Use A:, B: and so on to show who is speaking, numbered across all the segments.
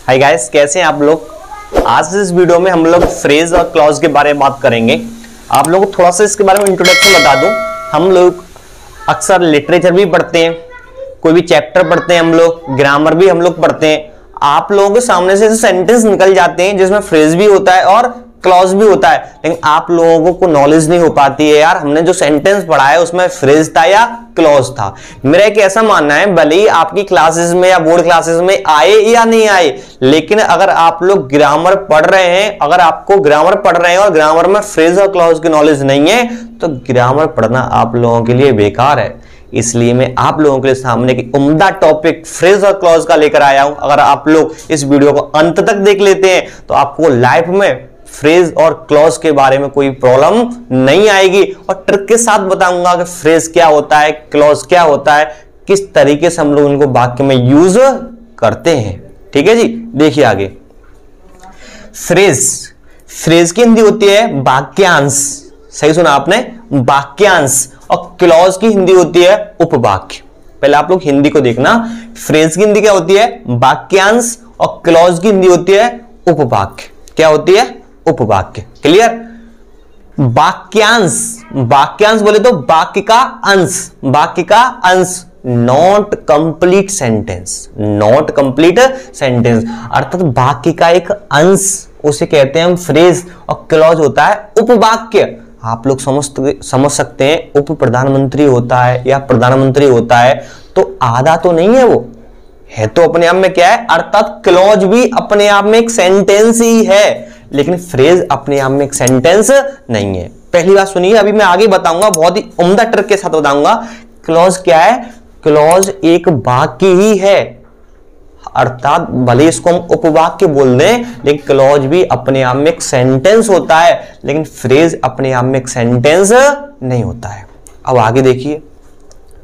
A: Hi guys, कैसे हैं आप लोग। आज इस वीडियो में हम लोग फ्रेज और क्लॉज के बारे में बात करेंगे। आप लोगों को थोड़ा सा इसके बारे में इंट्रोडक्शन बता दूं। हम लोग अक्सर लिटरेचर भी पढ़ते हैं, कोई भी चैप्टर पढ़ते हैं, हम लोग ग्रामर भी हम लोग पढ़ते हैं। आप लोगों के सामने से सेंटेंस निकल जाते हैं जिसमें फ्रेज भी होता है और क्लॉज भी होता है, लेकिन आप लोगों को नॉलेज नहीं हो पाती है यार हमने जो सेंटेंस पढ़ा है उसमें फ्रेज था या क्लॉज था। मेरा एक ऐसा मानना है, भले ही आपकी क्लासेस में या बोर्ड क्लासेस में आए या नहीं आए, लेकिन अगर आप लोग ग्रामर पढ़ रहे हैं, अगर आपको ग्रामर पढ़ रहे हैं और ग्रामर में फ्रेज और क्लॉज की नॉलेज नहीं है तो ग्रामर पढ़ना आप लोगों के लिए बेकार है। इसलिए मैं आप लोगों के लिए सामने की उम्दा टॉपिक फ्रेज और क्लॉज का लेकर आया हूं। अगर आप लोग इस वीडियो को अंत तक देख लेते हैं तो आपको लाइफ में फ्रेज और क्लॉज के बारे में कोई प्रॉब्लम नहीं आएगी, और ट्रिक के साथ बताऊंगा कि फ्रेज क्या होता है, क्लॉज क्या होता है, किस तरीके से हम लोग इनको वाक्य में यूज करते हैं। ठीक है जी, देखिए आगे। फ्रेज की हिंदी होती है वाक्यांश, सही सुना आपने, वाक्यांश। और क्लॉज की हिंदी होती है उपवाक्य। पहले आप लोग हिंदी को देखना। फ्रेज की हिंदी क्या होती है, वाक्यांश, और क्लॉज की हिंदी होती है उपवाक्य। क्या होती है, उपवाक्य। क्लियर। वाक्यांश, वाक्यांश बोले तो वाक्य का अंश, वाक्य का अंश, not complete sentence, not complete sentence अर्थात वाक्य का एक अंश, उसे कहते हैं हम फ्रेज। और क्लॉज होता है उपवाक्य। आप लोग समझ सकते हैं, उप प्रधानमंत्री होता है या प्रधानमंत्री होता है तो आधा तो नहीं है, वो है तो अपने आप में क्या है, अर्थात क्लॉज भी अपने आप में एक सेंटेंस ही है, लेकिन फ्रेज अपने आप में एक सेंटेंस नहीं है। पहली बात सुनिए, अभी मैं आगे बताऊंगा, बहुत ही उम्दा ट्रिक के साथ बताऊंगा। क्लॉज क्या है, क्लॉज एक वाक्य ही है, अर्थात भले इसको हम उपवाक्य बोल दें, लेकिन क्लॉज भी अपने आप में एक सेंटेंस होता है, लेकिन फ्रेज अपने आप में एक सेंटेंस नहीं होता है। अब आगे देखिए,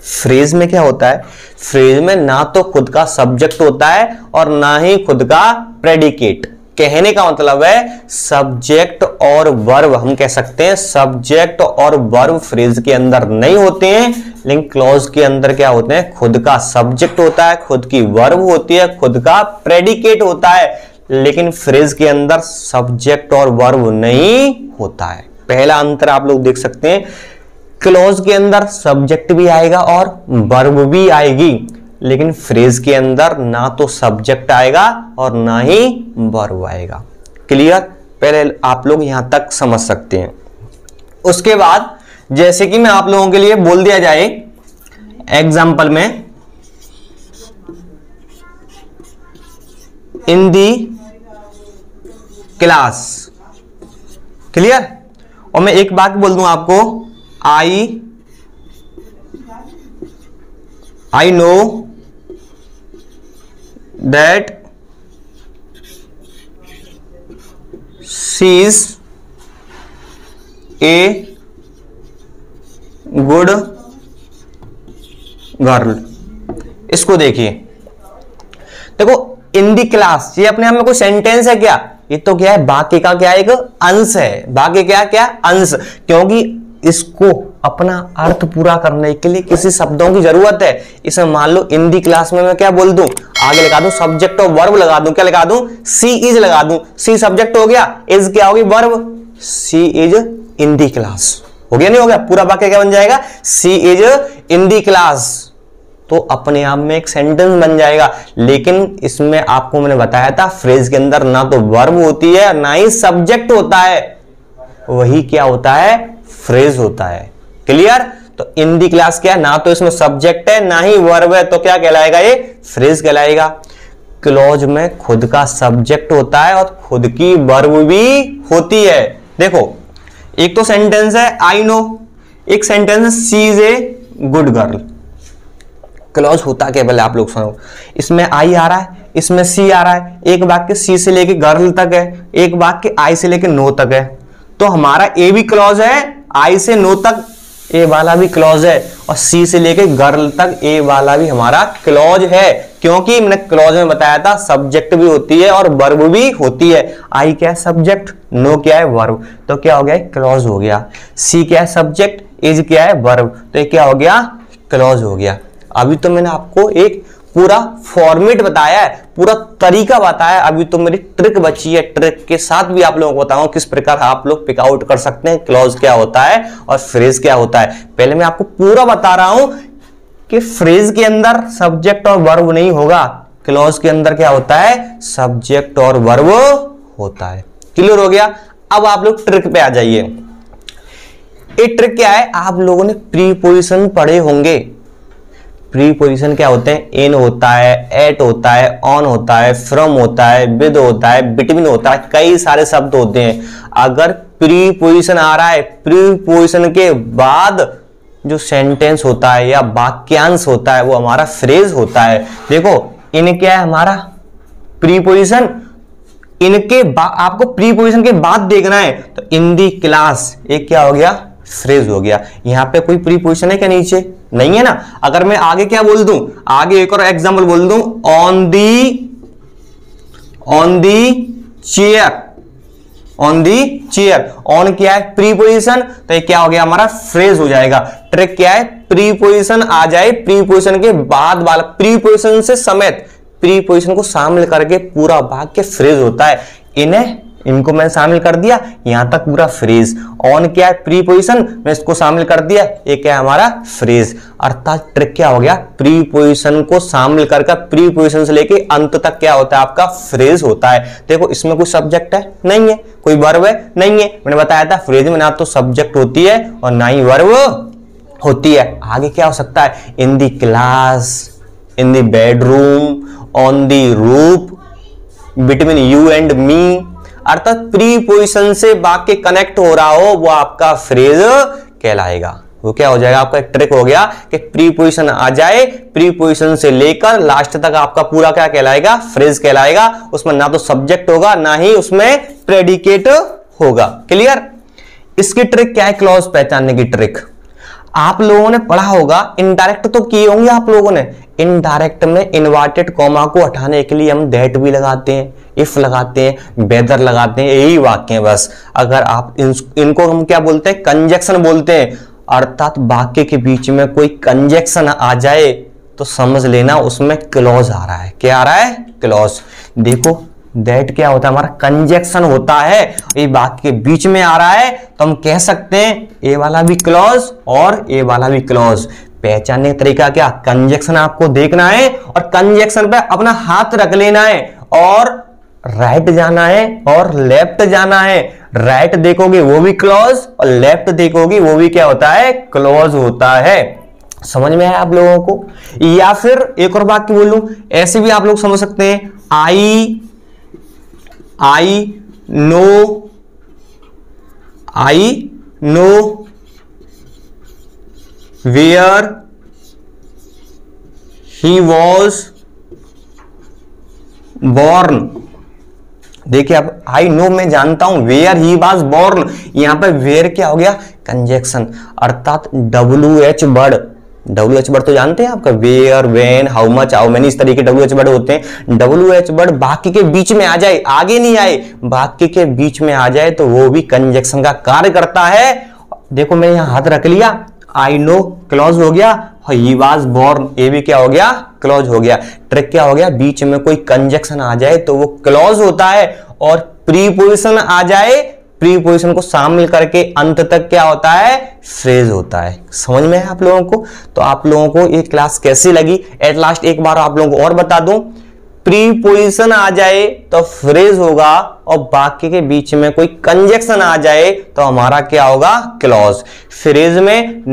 A: फ्रेज में क्या होता है, फ्रेज में ना तो खुद का सब्जेक्ट होता है और ना ही खुद का प्रेडिकेट। कहने का मतलब है सब्जेक्ट और वर्ब, हम कह सकते हैं सब्जेक्ट और वर्ब फ्रेज के अंदर नहीं होते हैं, लेकिन क्लॉज के अंदर क्या होते हैं, खुद का सब्जेक्ट होता है, खुद की वर्ब होती है, खुद का प्रेडिकेट होता है, लेकिन फ्रेज के अंदर सब्जेक्ट और वर्ब नहीं होता है। पहला अंतर आप लोग देख सकते हैं, क्लॉज के अंदर सब्जेक्ट भी आएगा और वर्ब भी आएगी, लेकिन फ्रेज के अंदर ना तो सब्जेक्ट आएगा और ना ही वर्ब आएगा। क्लियर। पहले आप लोग यहां तक समझ सकते हैं। उसके बाद जैसे कि मैं आप लोगों के लिए बोल दिया जाए एग्जाम्पल में, इन दी क्लास। क्लियर। और मैं एक बात बोल दूं आपको, I know that she is a good girl। इसको देखिए, देखो इन दी क्लास, ये अपने आप में कोई सेंटेंस है क्या, ये तो क्या है, वाक्य का क्या एक अंश है। वाक्य क्या अंश, क्योंकि इसको अपना अर्थ पूरा करने के लिए किसी शब्दों की जरूरत है। इसमें मान लो इन दी क्लास में मैं क्या बोल दूं, आगे लगा दूं सब्जेक्ट और वर्ब लगा दूं, क्या लगा दूं, सी इज लगा दूं। सी सब्जेक्ट हो गया, इज क्या होगी, verb. She is in the class हो गया, नहीं हो गया, पूरा वाक्य क्या बन जाएगा, सी इज इन दी क्लास, तो अपने आप में एक सेंटेंस बन जाएगा। लेकिन इसमें आपको मैंने बताया था, फ्रेज के अंदर ना तो वर्ब होती है ना ही सब्जेक्ट होता है, वही क्या होता है, फ्रेज होता है। क्लियर। तो इन दी क्लास क्या है, ना तो इसमें सब्जेक्ट है ना ही वर्ब है, तो क्या कहलाएगा, ये फ्रेज कहलाएगा। क्लॉज में खुद का सब्जेक्ट होता है और खुद की वर्ब भी होती है। देखो एक तो सेंटेंस है आई नो, एक सेंटेंस है she is a good girl. Clause होता क्या, पहले आप लोग सुनो। इसमें आई आ रहा है, इसमें सी आ रहा है, एक वाक्य सी से लेके गर्ल तक है, एक वाक्य आई से लेके नो तक है, तो हमारा ए भी क्लॉज है, आई से नो तक ए वाला भी क्लॉज है, और सी से लेके गर्ल तक ए वाला भी हमारा क्लॉज है। क्योंकि मैंने क्लॉज में बताया था सब्जेक्ट भी होती है और वर्ब भी होती है। आई क्या है सब्जेक्ट, नो क्या है वर्ब, तो क्या हो गया, क्लॉज हो गया। सी क्या है सब्जेक्ट, इज क्या है वर्ब, तो ये क्या हो गया, क्लॉज हो गया। अभी तो मैंने आपको एक पूरा फॉर्मेट बताया है, पूरा तरीका बताया। अभी तो मेरी ट्रिक बची है, ट्रिक के साथ भी आप लोगों को बताऊं किस प्रकार आप लोग पिक आउट कर सकते हैं क्लॉज क्या होता है और फ्रेज क्या होता है। पहले मैं आपको पूरा बता रहा हूं कि फ्रेज के अंदर सब्जेक्ट और वर्ब नहीं होगा, क्लॉज के अंदर क्या होता है, सब्जेक्ट और वर्ब होता है। क्लियर हो गया। अब आप लोग ट्रिक पे आ जाइए। ये ट्रिक क्या है, आप लोगों ने प्रीपोजिशन पढ़े होंगे। प्रीपोजिशन क्या होते हैं, इन होता है, एट होता है, ऑन होता है, फ्रॉम होता है, विद होता है, बिटवीन होता है, कई सारे शब्द होते हैं। अगर प्रीपोजिशन आ रहा है, प्रीपोजिशन के बाद जो सेंटेंस होता है या वाक्यांश होता है वो हमारा फ्रेज होता है। देखो इन क्या है हमारा प्रीपोजिशन, इनके आपको प्रीपोजिशन के बाद देखना है तो इन दी क्लास एक क्या हो गया, फ्रेज हो गया। यहां पे कोई प्रीपोजिशन है क्या, नीचे नहीं है ना। अगर मैं आगे क्या बोल दूं, आगे एक और एग्जांपल बोल दूं, on the chair, on the chair, on क्या है प्रीपोजिशन, तो ये क्या हो गया हमारा फ्रेज हो जाएगा। ट्रिक क्या है, प्रीपोजिशन आ जाए, प्रीपोजिशन के बाद वाला, प्रीपोजिशन से समेत प्रीपोजिशन को शामिल करके पूरा वाक्य फ्रेज होता है। इनको मैंने शामिल कर दिया, यहां तक पूरा फ्रेज। ऑन क्या है प्रीपोजिशन, मैं इसको शामिल कर दिया, ये क्या है हमारा फ्रेज। अर्थात ट्रिक क्या हो गया, प्रीपोजिशन को शामिल करके प्रीपोजिशन से लेके अंत तक क्या होता है आपका फ्रेज होता है। देखो इसमें कोई सब्जेक्ट है नहीं है, कोई वर्ब है नहीं है। मैंने बताया था फ्रेज में ना तो सब्जेक्ट होती है और ना ही वर्ब होती है। आगे क्या हो सकता है, in the class, in the bedroom, on the roof, between you and me. अर्थात प्रीपोजिशन से वाक्य कनेक्ट हो रहा हो वो आपका फ्रेज कहलाएगा। वो क्या हो जाएगा आपका, एक ट्रिक हो गया कि प्रीपोजिशन आ जाए, प्रीपोजिशन से लेकर लास्ट तक आपका पूरा क्या कहलाएगा, फ्रेज कहलाएगा। उसमें ना तो सब्जेक्ट होगा ना ही उसमें प्रेडिकेट होगा। क्लियर। इसकी ट्रिक क्या है, क्लॉज पहचानने की ट्रिक आप लोगों ने पढ़ा होगा, इनडायरेक्ट तो किए होंगे आप लोगों ने। इनडायरेक्ट में इन्वर्टेड कॉमा को हटाने के लिए हम दैट भी लगाते हैं, इफ लगाते हैं, वेदर लगाते हैं, यही वाक्य है बस। अगर आप इनको हम क्या बोलते हैं, कंजक्शन बोलते हैं। अर्थात वाक्य के बीच में कोई कंजक्शन आ जाए तो समझ लेना उसमें क्लॉज आ रहा है। क्या आ रहा है, क्लॉज। देखो दैट क्या होता है हमारा, कंजक्शन होता है। ये वाक्य के बीच में आ रहा है तो हम कह सकते हैं ए वाला भी क्लॉज और ए वाला भी क्लॉज। पहचानने का तरीका क्या, कंजक्शन आपको देखना है और कंजक्शन पे अपना हाथ रख लेना है और राइट जाना है और लेफ्ट जाना है। राइट देखोगे वो भी क्लॉज और लेफ्ट देखोगे वो भी क्या होता है, क्लॉज होता है। समझ में आया आप लोगों को। या फिर एक और वाक्य बोलूं, ऐसे भी आप लोग समझ सकते हैं, I know where he was born. देखिए अब आई नो मैं जानता हूं, वेयर ही वॉज बॉर्न, यहां पर वेयर क्या हो गया, कंजक्शन। अर्थात WH वर्ड, WH वर्ड तो जानते हैं आपका, where, when, how much, how many, इस तरीके WH वर्ड होते हैं। WH वर्ड वाक्य के बीच में आ जाए, आगे नहीं आए, वाक्य के बीच में आ जाए तो वो भी कंजक्शन का कार्य करता है। देखो मैं यहां हाथ रख लिया, आई नो क्लॉज हो गया, ही वाज बॉर्न ये भी क्या हो गया, क्लॉज हो गया। ट्रिक क्या हो गया, बीच में कोई कंजक्शन आ जाए तो वो क्लॉज होता है और प्रीपोजिशन आ जाए, प्रीपोजिशन को शामिल करके अंत तक क्या होता है, फ्रेज होता है। समझ में है आप लोगों को। तो आप लोगों को ये क्लास कैसी लगी, एट लास्ट एक बार आप लोगों को और बता दूं, प्रीपोजिशन आ जाए तो फ्रेज होगा और वाक्य के बीच में कोई कंजक्शन आ जाए तो हमारा क्या होगा, क्लॉज। फ्रेज में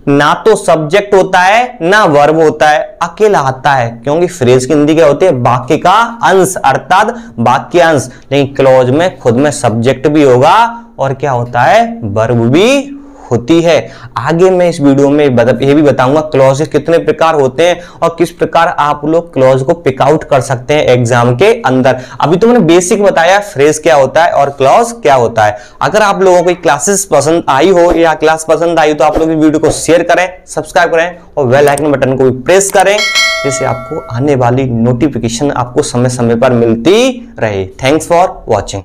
A: ना तो सब्जेक्ट होता है ना वर्ब होता है, अकेला आता है, क्योंकि फ्रेज की हिंदी क्या होती है, वाक्य का अंश अर्थात वाक्यांश। लेकिन क्लॉज में खुद में सब्जेक्ट भी होगा और क्या होता है, वर्ब भी होती है। आगे मैं इस वीडियो में ये भी बताऊंगा क्लॉजेस कितने प्रकार होते हैं और किस प्रकार आप लोग क्लॉज को पिक आउट कर सकते हैं एग्जाम के अंदर। अभी तो मैंने बेसिक बताया फ्रेज क्या होता है और क्लॉज क्या होता है। अगर आप लोगों को क्लासेस पसंद आई हो या क्लास पसंद आई तो आप लोग वीडियो को शेयर करें, सब्सक्राइब करें और बेल आइकन बटन को भी प्रेस करें, जिससे आपको आने वाली नोटिफिकेशन आपको समय समय पर मिलती रहे। Thanks for watching.